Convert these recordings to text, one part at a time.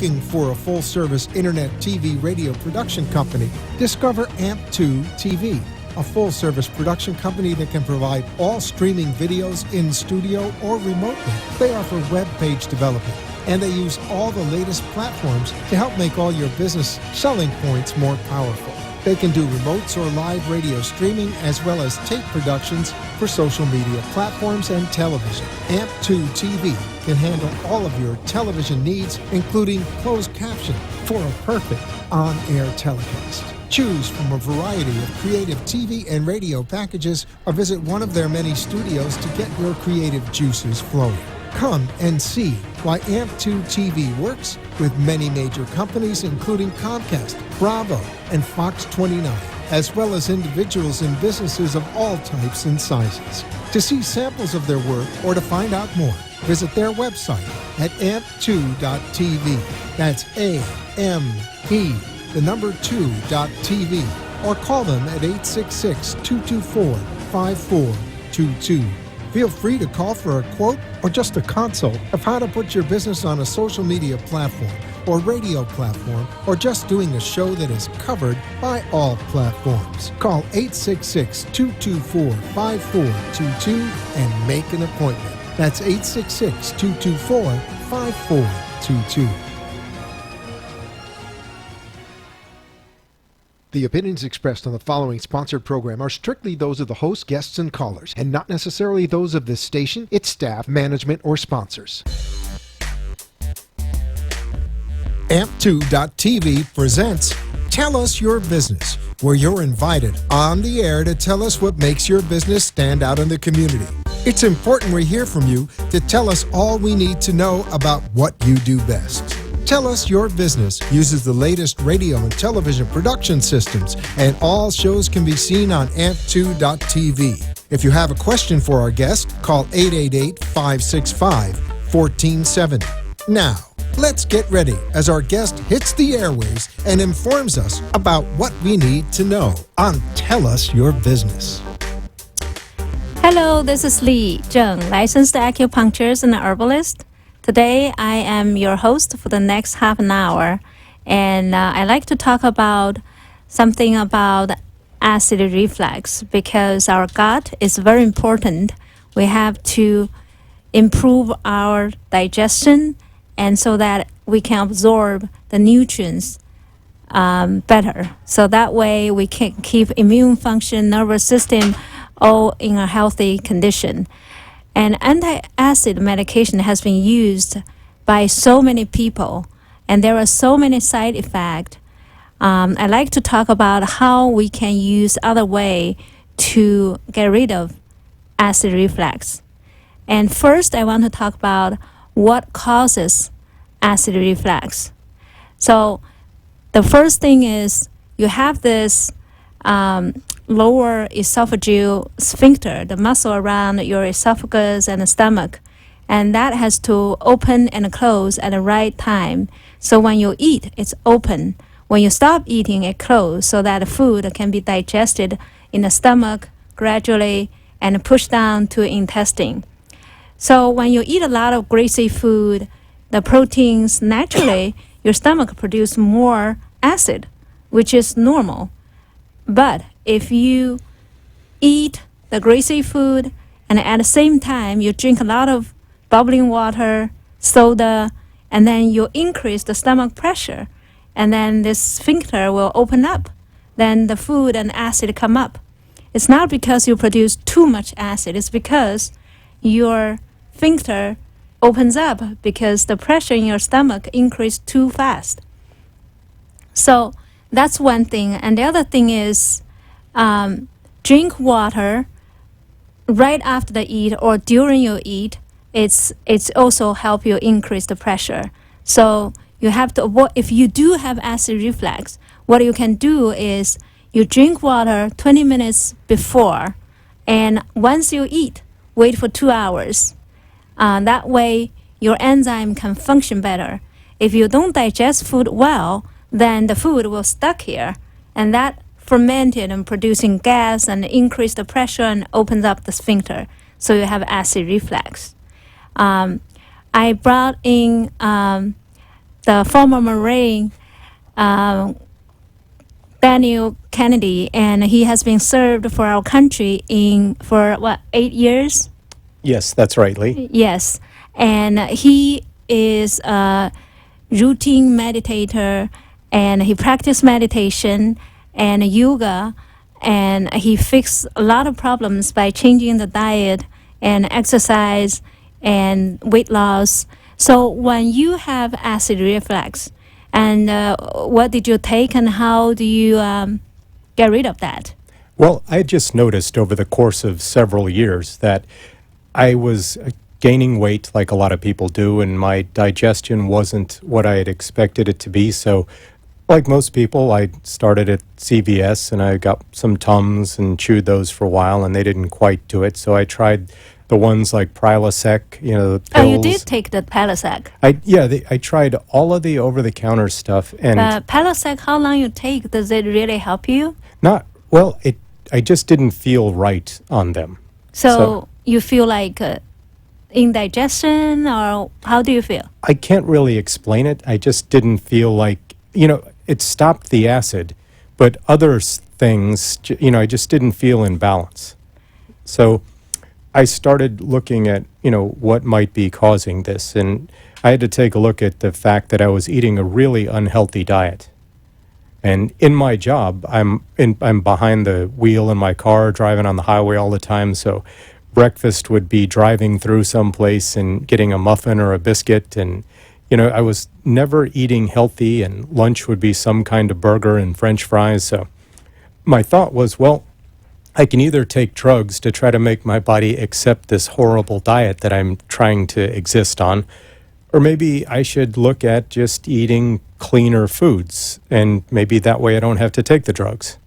looking for a full-service internet TV radio production company, discover AMP2 TV, a full-service production company that can provide all streaming videos in studio or remotely. They offer web page development, and they use all the latest platforms to help make all your business selling points more powerful. They can do remotes or live radio streaming as well as tape productions for social media platforms and television. AMP2 TV can handle all of your television needs, including closed caption for a perfect on-air telecast. Choose from a variety of creative TV and radio packages or visit one of their many studios to get your creative juices flowing. Come and see why AMP2 TV works with many major companies including Comcast, Bravo, and Fox 29, as well as individuals and businesses of all types and sizes. To see samples of their work or to find out more, visit their website at amp2.tv. That's A-M-E, the number 2.tv, or call them at 866-224-5422. Feel free to call for a quote or just a consult of how to put your business on a social media platform or radio platform, or just doing a show that is covered by all platforms. Call 866-224-5422 and make an appointment. That's 866-224-5422. The opinions expressed on the following sponsored program are strictly those of the host, guests, and callers, and not necessarily those of this station, its staff, management, or sponsors. AMP2.tv presents Tell Us Your Business, where you're invited on the air to tell us what makes your business stand out in the community. It's important we hear from you to tell us all we need to know about what you do best. Tell Us Your Business uses the latest radio and television production systems, and all shows can be seen on amp2.tv. If you have a question for our guest, call 888-565-1470. Now, let's get ready as our guest hits the airwaves and informs us about what we need to know on Tell Us Your Business. Hello, this is Li Zheng, licensed acupuncturist and herbalist. Today, I am your host for the next half an hour, and I like to talk about something about acid reflux because our gut is very important. We have to improve our digestion, and so that we can absorb the nutrients better. So that way, we can keep immune function, nervous system all in a healthy condition. And anti-acid medication has been used by so many people, and there are so many side effects. I like to talk about how we can use other way to get rid of acid reflux. And first, I want to talk about what causes acid reflux. So the first thing is you have this lower esophageal sphincter, the muscle around your esophagus and the stomach, and that has to open and close at the right time. So when you eat, it's open. When you stop eating, it closes so that the food can be digested in the stomach gradually and pushed down to the intestine. So when you eat a lot of greasy food, the proteins, naturally, your stomach produces more acid, which is normal. But if you eat the greasy food and at the same time you drink a lot of bubbling water, soda, and then you increase the stomach pressure, and then this sphincter will open up, then the food and acid come up. It's not because you produce too much acid, it's because your sphincter opens up because the pressure in your stomach increased too fast. So that's one thing. And the other thing is drink water right after the eat or during your eat. It's also help you increase the pressure. So you have to avoid, if you do have acid reflux, what you can do is you drink water 20 minutes before, and once you eat, wait for 2 hours. That way your enzyme can function better. If you don't digest food well, then the food will stuck here, and that fermented and producing gas and increase the pressure and opens up the sphincter. So you have acid reflux. I brought in the former Marine Daniel Kennedy, and he has been served for our country for 8 years? Yes, that's right, Lee. Yes, and he is a routine meditator, and he practiced meditation and yoga, and he fixed a lot of problems by changing the diet and exercise and weight loss. So when you have acid reflux, and what did you take, and how do you get rid of that? Well, I just noticed over the course of several years that I was gaining weight like a lot of people do, and my digestion wasn't what I had expected it to be. So, like most people, I started at CVS and I got some Tums and chewed those for a while, and they didn't quite do it. So I tried the ones like Prilosec, the pills. Oh, you did take the Prilosec. I tried all of the over-the-counter stuff, and Prilosec, how long you take? Does it really help you? not well. I just didn't feel right on them. So you feel like indigestion, or how do you feel? I can't really explain it. I just didn't feel like, it stopped the acid, but other things, I just didn't feel in balance. So I started looking at, what might be causing this. And I had to take a look at the fact that I was eating a really unhealthy diet. And in my job, I'm behind the wheel in my car, driving on the highway all the time. So breakfast would be driving through someplace and getting a muffin or a biscuit. And, I was never eating healthy, and lunch would be some kind of burger and French fries. So my thought was, well, I can either take drugs to try to make my body accept this horrible diet that I'm trying to exist on, or maybe I should look at just eating cleaner foods, and maybe that way I don't have to take the drugs.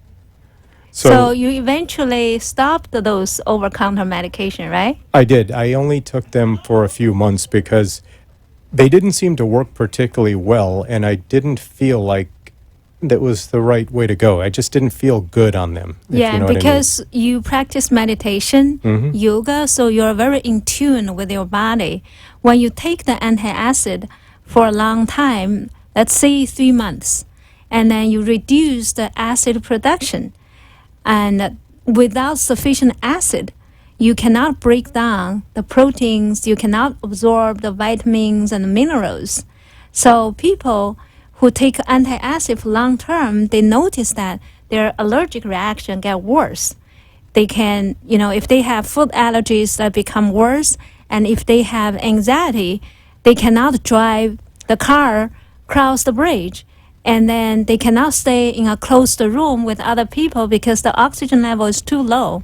So you eventually stopped those over-counter medication, right? I did. I only took them for a few months because they didn't seem to work particularly well, and I didn't feel like that was the right way to go. I just didn't feel good on them. Yeah, you know because you practice meditation, yoga, so you're very in tune with your body. When you take the antacid for a long time, let's say 3 months, and then you reduce the acid production, and without sufficient acid, you cannot break down the proteins, you cannot absorb the vitamins and minerals. So people who take antacid for long term, they notice that their allergic reaction get worse. They can, if they have food allergies, that become worse. And if they have anxiety, they cannot drive the car across the bridge. And then they cannot stay in a closed room with other people because the oxygen level is too low.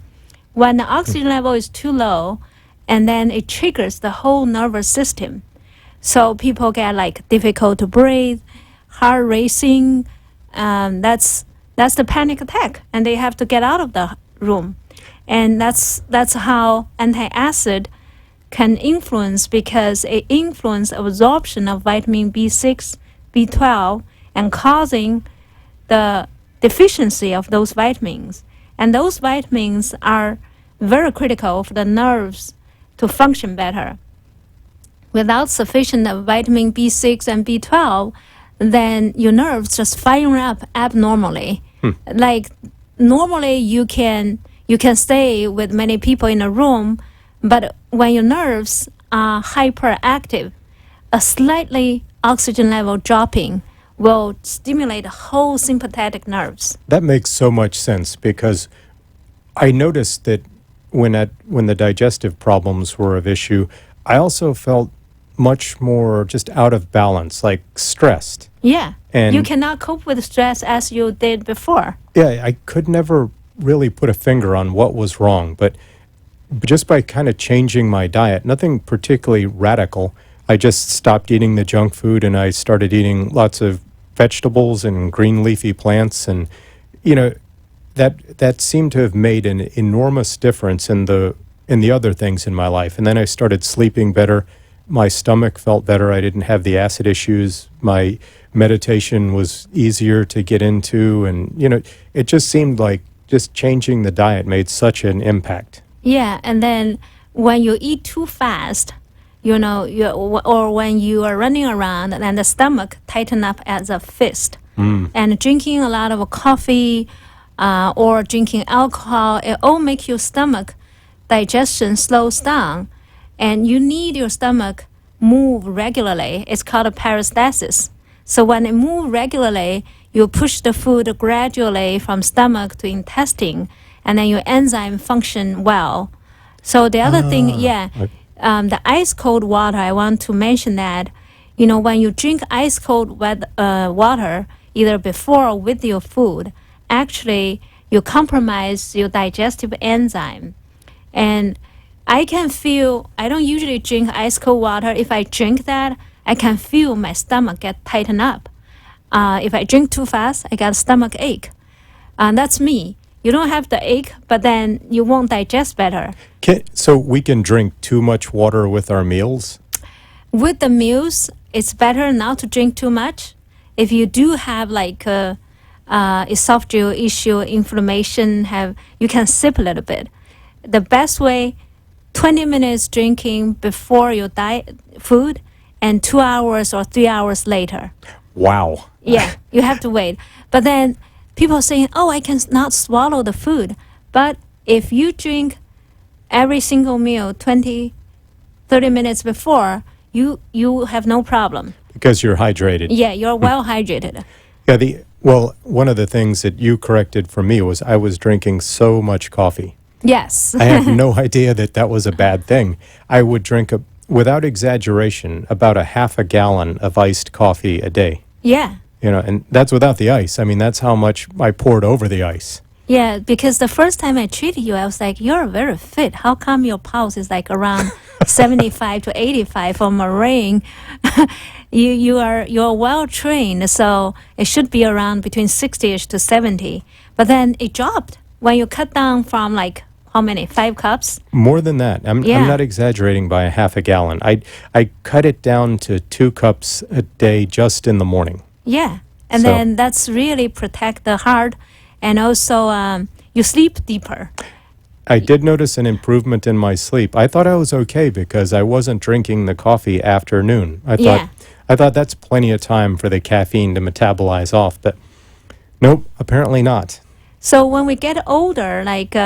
When the oxygen level is too low, and then it triggers the whole nervous system. So people get difficult to breathe, heart racing. That's the panic attack, and they have to get out of the room. And that's how antacid can influence, because it influences absorption of vitamin B6, B12, and causing the deficiency of those vitamins. And those vitamins are very critical for the nerves to function better. Without sufficient vitamin B6 and B12, then your nerves just fire up abnormally. Like normally you can stay with many people in a room, but when your nerves are hyperactive, a slightly oxygen level dropping will stimulate the whole sympathetic nerves. That makes so much sense, because I noticed that when the digestive problems were of issue, I also felt much more just out of balance, like stressed. Yeah, and you cannot cope with stress as you did before. Yeah, I could never really put a finger on what was wrong, but just by kind of changing my diet, nothing particularly radical, I just stopped eating the junk food and I started eating lots of vegetables and green leafy plants, and that seemed to have made an enormous difference in the other things in my life. And then I started sleeping better. My stomach felt better. I didn't have the acid issues. My meditation was easier to get into, and it just seemed like just changing the diet made such an impact. Yeah, and then when you eat too fast, or when you are running around and the stomach tighten up as a fist. And drinking a lot of coffee or drinking alcohol, it all make your stomach digestion slows down, and you need your stomach move regularly. It's called a peristalsis. So when it moves regularly, you push the food gradually from stomach to intestine, and then your enzyme function well. So the other thing, the ice cold water, I want to mention that, when you drink ice cold water, either before or with your food, actually you compromise your digestive enzyme. And I don't usually drink ice cold water. If I drink that, I can feel my stomach get tightened up. If I drink too fast, I got a stomach ache. That's me. You don't have the ache, but then you won't digest better. So we can drink too much water with our meals? With the meals, it's better not to drink too much. If you do have like esophageal issue, inflammation, you can sip a little bit. The best way, 20 minutes drinking before your food and 2 hours or 3 hours later. Wow. Yeah, you have to wait. But then people are saying, I can not swallow the food. But if you drink every single meal 20, 30 minutes before, you have no problem. Because you're hydrated. Yeah, you're well hydrated. Yeah, one of the things that you corrected for me was I was drinking so much coffee. Yes. I had no idea that was a bad thing. I would drink, without exaggeration, about a half a gallon of iced coffee a day. Yeah. And that's without the ice. I mean, that's how much I poured over the ice. Yeah, because the first time I treated you, I was like, you're very fit. How come your pulse is like around 75 to 85 for Marine? You're well trained, so it should be around between 60ish to 70. But then it dropped when you cut down from like how many? 5 cups? More than that. I'm not exaggerating by a half a gallon. I cut it down to 2 cups a day just in the morning. Yeah, and then that's really protect the heart, and also you sleep deeper. I did notice an improvement in my sleep. I thought I was okay because I wasn't drinking the coffee after noon. I thought that's plenty of time for the caffeine to metabolize off, but nope, apparently not. So when we get older, like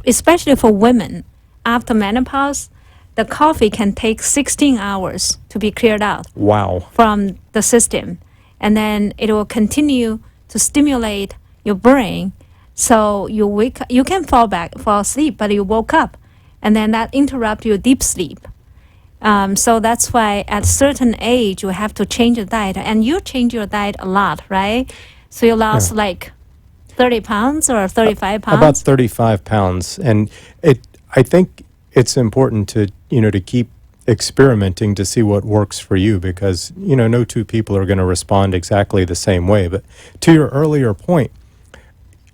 especially for women after menopause, the coffee can take 16 hours to be cleared out. Wow. From the system. And then it will continue to stimulate your brain. So you can fall asleep, but you woke up. And then that interrupts your deep sleep. So that's why at a certain age, you have to change your diet. And you change your diet a lot, right? So you lost like 30 pounds or 35 pounds? About 35 pounds. And I think it's important to keep experimenting to see what works for you, because no two people are going to respond exactly the same way. But to your earlier point,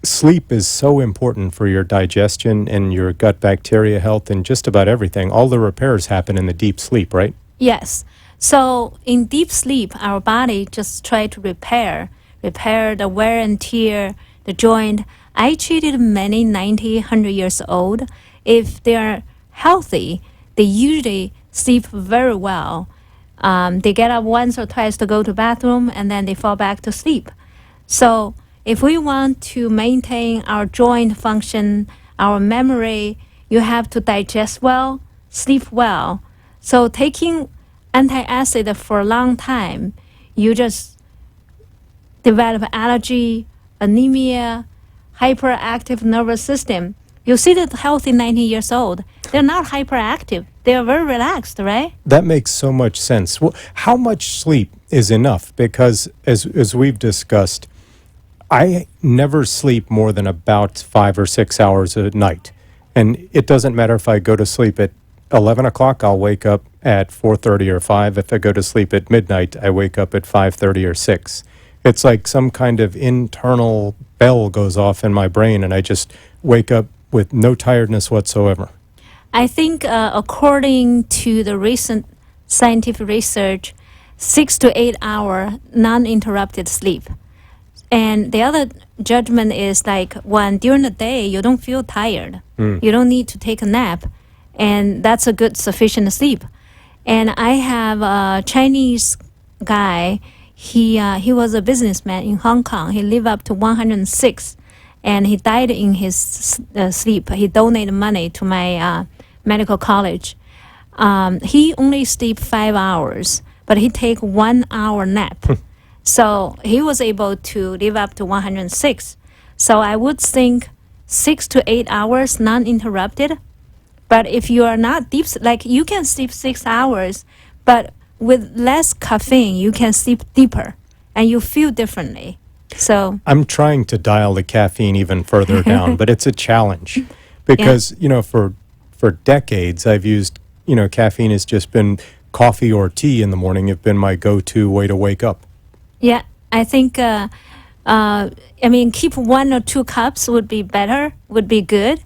sleep is so important for your digestion and your gut bacteria health and just about everything. All the repairs happen in the deep sleep, right? Yes. So in deep sleep, our body just try to repair the wear and tear, the joint. I treated many 90, 100 years old. If they're healthy, they usually sleep very well. They get up once or twice to go to bathroom, and then they fall back to sleep. So if we want to maintain our joint function, our memory, you have to digest well, sleep well. So taking antacid for a long time, you just develop allergy, anemia, hyperactive nervous system. You see the healthy 90 years old, they're not hyperactive. They're very relaxed, right? That makes so much sense. Well, how much sleep is enough? Because as we've discussed, I never sleep more than about 5 or 6 hours a night. And it doesn't matter if I go to sleep at 11 o'clock, I'll wake up at 4:30 or 5. If I go to sleep at midnight, I wake up at 5:30 or 6. It's like some kind of internal bell goes off in my brain, and I just wake up with no tiredness whatsoever. I think according to the recent scientific research, 6 to 8 hour non-interrupted sleep. And the other judgment is like when during the day you don't feel tired, you don't need to take a nap, and that's a good sufficient sleep. And I have a Chinese guy. He was a businessman in Hong Kong. He lived up to 106, and he died in his sleep. He donated money to my medical college. He only sleep 5 hours, but he take 1 hour nap. So he was able to live up to 106. So I would think 6 to 8 hours non-interrupted. But if you are not deep, like you can sleep 6 hours, but with less caffeine, you can sleep deeper and you feel differently. So I'm trying to dial the caffeine even further down, but it's a challenge because, for decades I've used, caffeine has just been coffee or tea in the morning have been my go-to way to wake up. yeah, I think, keep 1 or 2 cups would be better, would be good.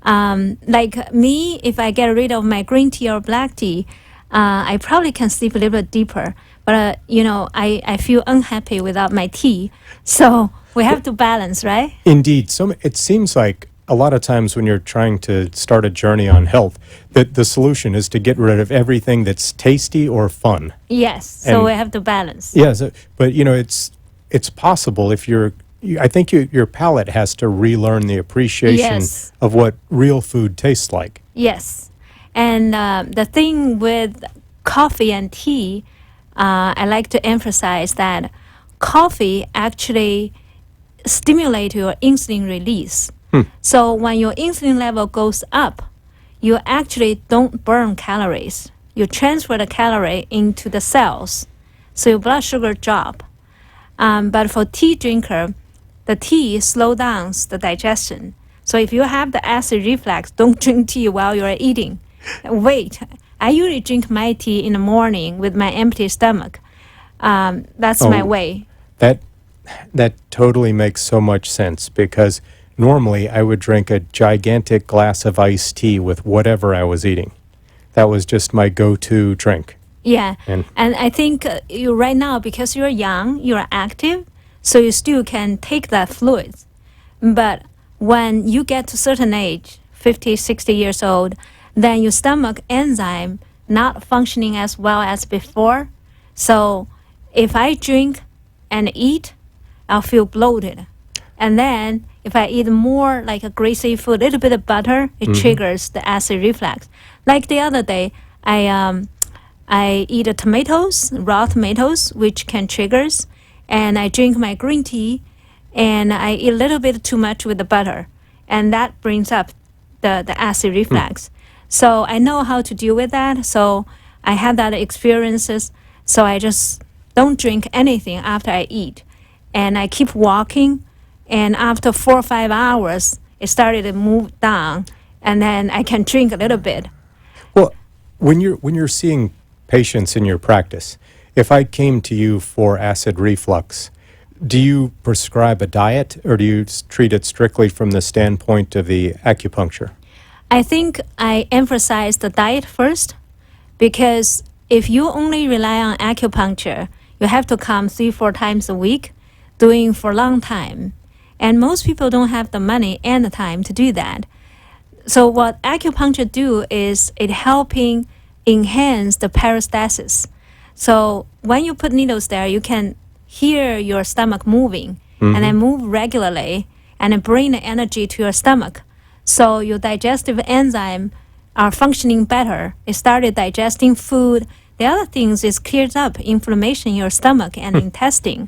Like me, if I get rid of my green tea or black tea, I probably can sleep a little bit deeper. But, I feel unhappy without my tea. So we have to balance, right? Indeed. It seems like a lot of times when you're trying to start a journey on health, that the solution is to get rid of everything that's tasty or fun. Yes. So we have to balance. Yes, but it's possible if I think your palate has to relearn the appreciation of what real food tastes like. Yes. And the thing with coffee and tea, I like to emphasize that coffee actually stimulates your insulin release. So when your insulin level goes up, you actually don't burn calories. You transfer the calorie into the cells. So your blood sugar drop. But for tea drinker, the tea slows down the digestion. So if you have the acid reflux, don't drink tea while you're eating. Wait. I usually drink my tea in the morning with my empty stomach. That's my way. That totally makes so much sense because normally I would drink a gigantic glass of iced tea with whatever I was eating. That was just my go-to drink. Yeah. And I think you right now, because you're young, you're active, so you still can take that fluid. But when you get to certain age, 50, 60 years old, then your stomach enzyme not functioning as well as before. So if I drink and eat, I'll feel bloated. And then if I eat more like a greasy food, a little bit of butter, it triggers the acid reflux. Like the other day, I eat tomatoes, raw tomatoes, which can triggers, and I drink my green tea, and I eat a little bit too much with the butter, and that brings up the acid reflux. So I know how to deal with that. So I had that experiences. So I just don't drink anything after I eat, and I keep walking. And after 4 or 5 hours, it started to move down, and then I can drink a little bit. Well, when you're seeing patients in your practice, if I came to you for acid reflux, do you prescribe a diet or do you treat it strictly from the standpoint of the acupuncture? I think I emphasize the diet first, because if you only rely on acupuncture, you have to come 3-4 times a week, doing for a long time. And most people don't have the money and the time to do that. So what acupuncture do is it helping enhance the peristalsis. So when you put needles there, you can hear your stomach moving and then move regularly and bring the energy to your stomach. So your digestive enzyme are functioning better. It started digesting food. The other things is clears up inflammation in your stomach and intestine.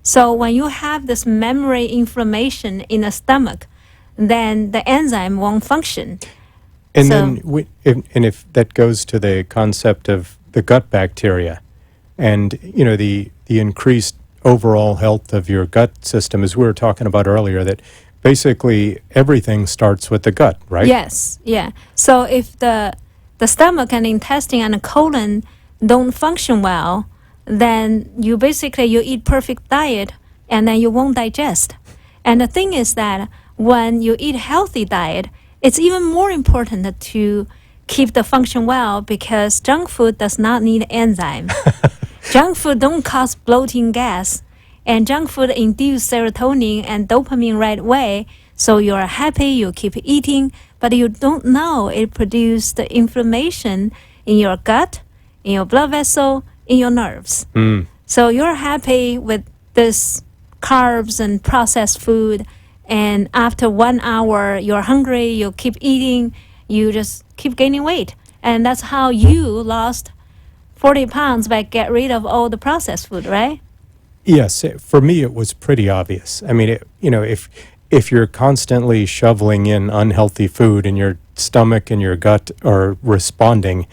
So when you have this memory inflammation in the stomach, then the enzyme won't function. And then, if that goes to the concept of the gut bacteria, and the increased overall health of your gut system, as we were talking about earlier, that basically everything starts with the gut, right? Yes, yeah. So if the stomach and intestine and the colon don't function well, then you eat perfect diet and then you won't digest. And the thing is that when you eat healthy diet, it's even more important to keep the function well, because junk food does not need enzyme. Junk food don't cause bloating gas, and junk food induce serotonin and dopamine right away. So you're happy, you keep eating, but you don't know it produces the inflammation in your gut in your blood vessel, in your nerves. So you're happy with this carbs and processed food, and after 1 hour, you're hungry, you keep eating, you just keep gaining weight. And that's how you lost 40 pounds by get rid of all the processed food, right? Yes, for me it was pretty obvious. I mean, if you're constantly shoveling in unhealthy food and your stomach and your gut are responding,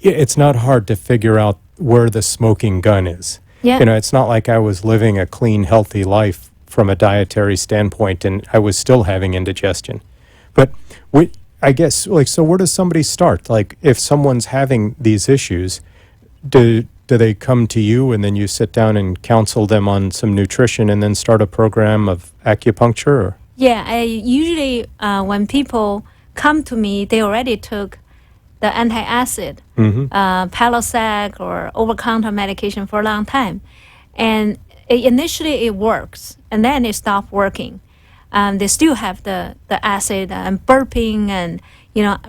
it's not hard to figure out where the smoking gun is. Yeah. It's not like I was living a clean, healthy life from a dietary standpoint and I was still having indigestion. But I guess, so where does somebody start? Like, if someone's having these issues, do they come to you and then you sit down and counsel them on some nutrition and then start a program of acupuncture? Or? Yeah, I usually, when people come to me, they already took the antacid, Palosac or over-counter medication for a long time. And initially it works, and then it stopped working. They still have the acid and burping, and,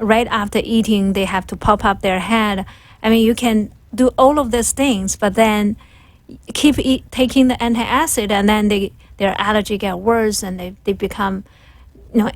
right after eating, they have to pop up their head. I mean, you can do all of these things, but then keep taking the antacid, and then their allergy get worse, and they become,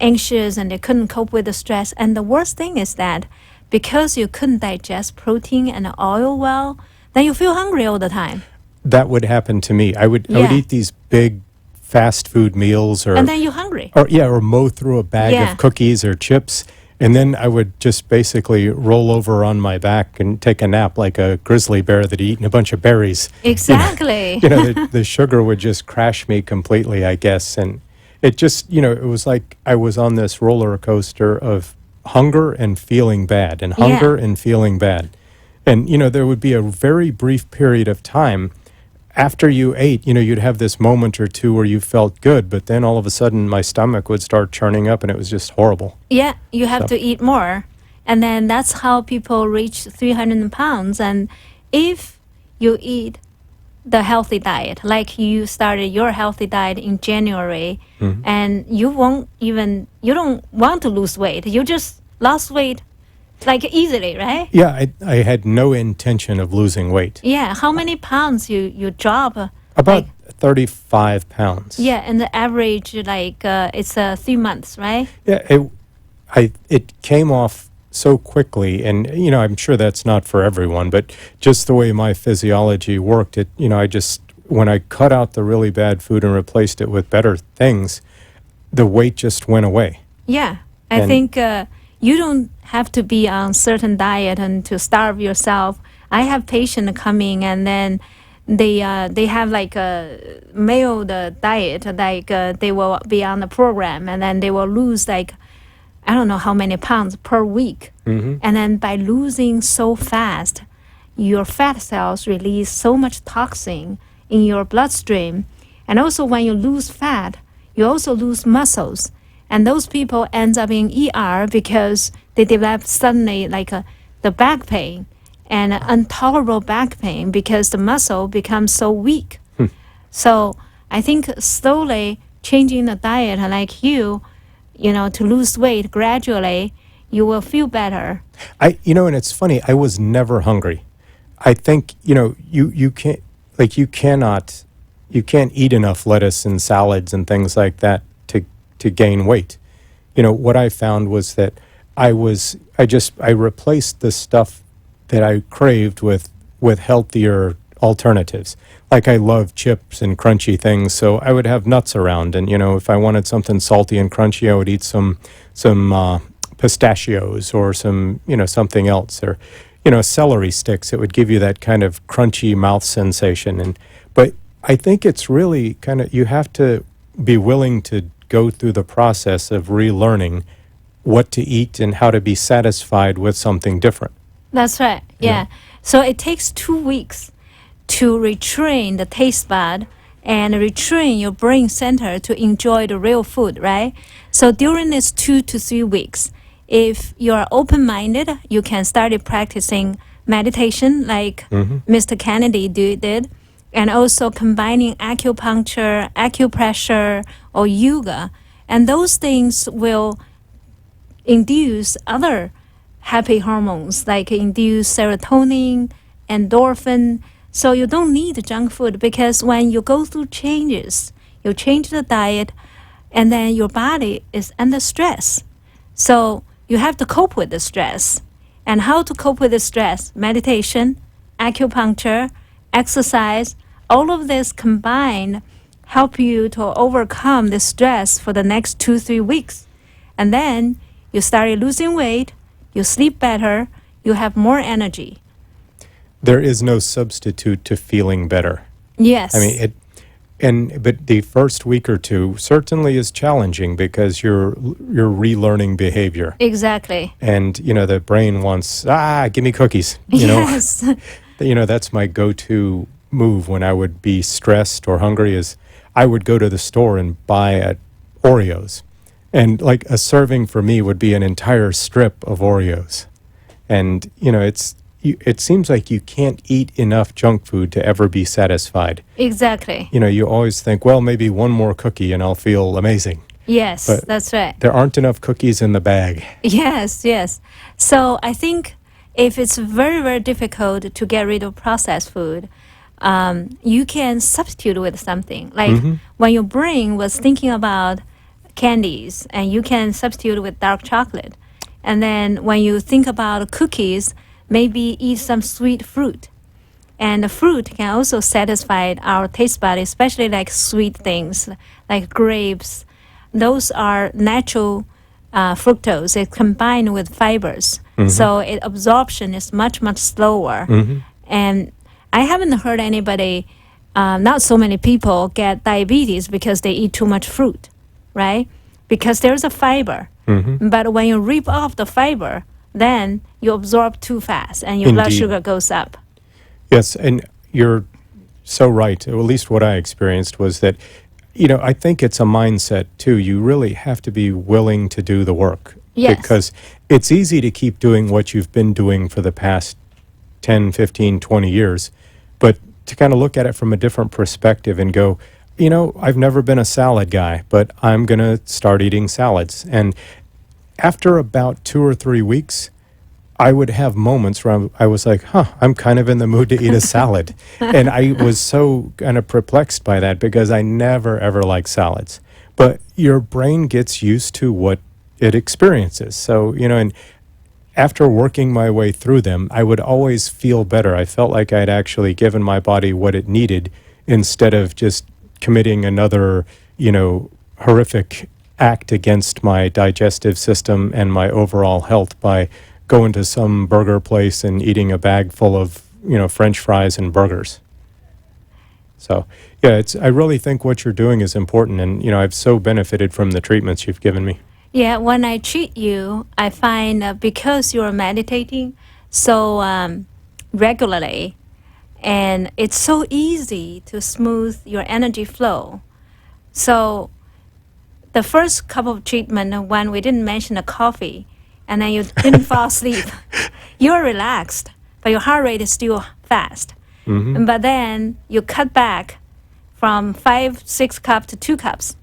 anxious, and they couldn't cope with the stress. And the worst thing is that because you couldn't digest protein and oil well, then you feel hungry all the time. That would happen to me. I would eat these big fast food meals, and then you're hungry. Or mow through a bag of cookies or chips, and then I would just basically roll over on my back and take a nap like a grizzly bear that had eaten a bunch of berries. Exactly. The sugar would just crash me completely, I guess. And it just, it was like I was on this roller coaster of hunger and feeling bad, and hunger and feeling bad. And, there would be a very brief period of time after you ate, you'd have this moment or two where you felt good, but then all of a sudden my stomach would start churning up and it was just horrible. Yeah, you have to eat more. And then that's how people reach 300 pounds. And if you eat the healthy diet, like you started your healthy diet in January, and you don't want to lose weight. You just lost weight like easily, right? Yeah, I had no intention of losing weight. Yeah, how many pounds you drop? About 35 pounds. Yeah, and the average, it's 3 months, right? Yeah, it came off so quickly, and, I'm sure that's not for everyone, but just the way my physiology worked, when I cut out the really bad food and replaced it with better things, the weight just went away. Yeah, I think you don't have to be on certain diet and to starve yourself. I have patients coming, and then they have like a mild diet, they will be on the program, and then they will lose I don't know how many pounds per week. And then by losing so fast, your fat cells release so much toxin in your bloodstream. And also when you lose fat, you also lose muscles. And those people end up in ER because they develop suddenly the back pain and intolerable back pain because the muscle becomes so weak. So I think slowly changing the diet like to lose weight gradually, you will feel better. And it's funny, I was never hungry. I think, you can't eat enough lettuce and salads and things like that to gain weight. What I found was that I replaced the stuff that I craved with healthier alternatives. Like I love chips and crunchy things, so I would have nuts around, and if I wanted something salty and crunchy, I would eat some pistachios or some something else, or celery sticks. It would give you that kind of crunchy mouth sensation. But I think it's really you have to be willing to go through the process of relearning what to eat and how to be satisfied with something different. That's right. Yeah. So it takes 2 weeks to retrain the taste bud and retrain your brain center to enjoy the real food, right? So during these 2 to 3 weeks, if you are open-minded, you can start practicing meditation like Mr. Kennedy did, and also combining acupuncture, acupressure, or yoga. And those things will induce other happy hormones, like induce serotonin, endorphin. So you don't need junk food because when you go through changes, you change the diet, and then your body is under stress. So you have to cope with the stress. And how to cope with the stress? Meditation, acupuncture, exercise, all of this combined help you to overcome the stress for the next 2-3 weeks. And then you start losing weight, you sleep better, you have more energy. There is no substitute to feeling better. Yes. I mean, but the first week or two certainly is challenging because you're relearning behavior. Exactly. And, the brain wants, give me cookies. Yes. That's my go-to move when I would be stressed or hungry is I would go to the store and buy Oreos. And like a serving for me would be an entire strip of Oreos. And, it seems like you can't eat enough junk food to ever be satisfied. Exactly. You always think, well, maybe one more cookie and I'll feel amazing. Yes, But that's right. there aren't enough cookies in the bag. Yes, yes. So I think if it's very, very difficult to get rid of processed food, you can substitute with something. Like when your brain was thinking about candies, and you can substitute with dark chocolate. And then when you think about cookies, maybe eat some sweet fruit. And the fruit can also satisfy our taste bud, especially like sweet things, like grapes. Those are natural fructose. It's combined with fibers. So absorption is much, much slower. And I haven't heard anybody, not so many people, get diabetes because they eat too much fruit, right? Because there's a fiber. But when you rip off the fiber, then you absorb too fast and your blood Indeed. sugar goes up. Yes, and you're so right. At least what I experienced was that, I think it's a mindset too. You really have to be willing to do the work. Yes. Because it's easy to keep doing what you've been doing for the past 10, 15, 20 years, but to kind of look at it from a different perspective and go, I've never been a salad guy, but I'm going to start eating salads. And after about 2 or 3 weeks, I would have moments where I was like, I'm kind of in the mood to eat a salad. And I was so kind of perplexed by that because I never, ever liked salads. But your brain gets used to what it experiences. So, and after working my way through them, I would always feel better. I felt like I'd actually given my body what it needed instead of just committing another, horrific act against my digestive system and my overall health by going to some burger place and eating a bag full of, French fries and burgers. So, yeah, I really think what you're doing is important. And, I've so benefited from the treatments you've given me. Yeah, when I treat you, I find because you're meditating so regularly, and it's so easy to smooth your energy flow. So the first couple of treatment, when we didn't mention the coffee, and then you didn't fall asleep, you're relaxed, but your heart rate is still fast. But then you cut back from 5-6 cups to 2 cups.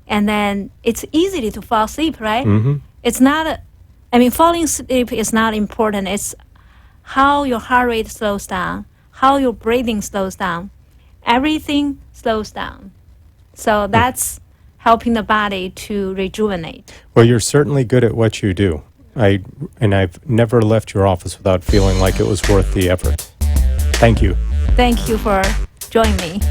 And then it's easy to fall asleep, right? It's not, falling asleep is not important. It's how your heart rate slows down, how your breathing slows down. Everything slows down. So that's helping the body to rejuvenate. Well, you're certainly good at what you do. I've never left your office without feeling like it was worth the effort. Thank you. Thank you for joining me.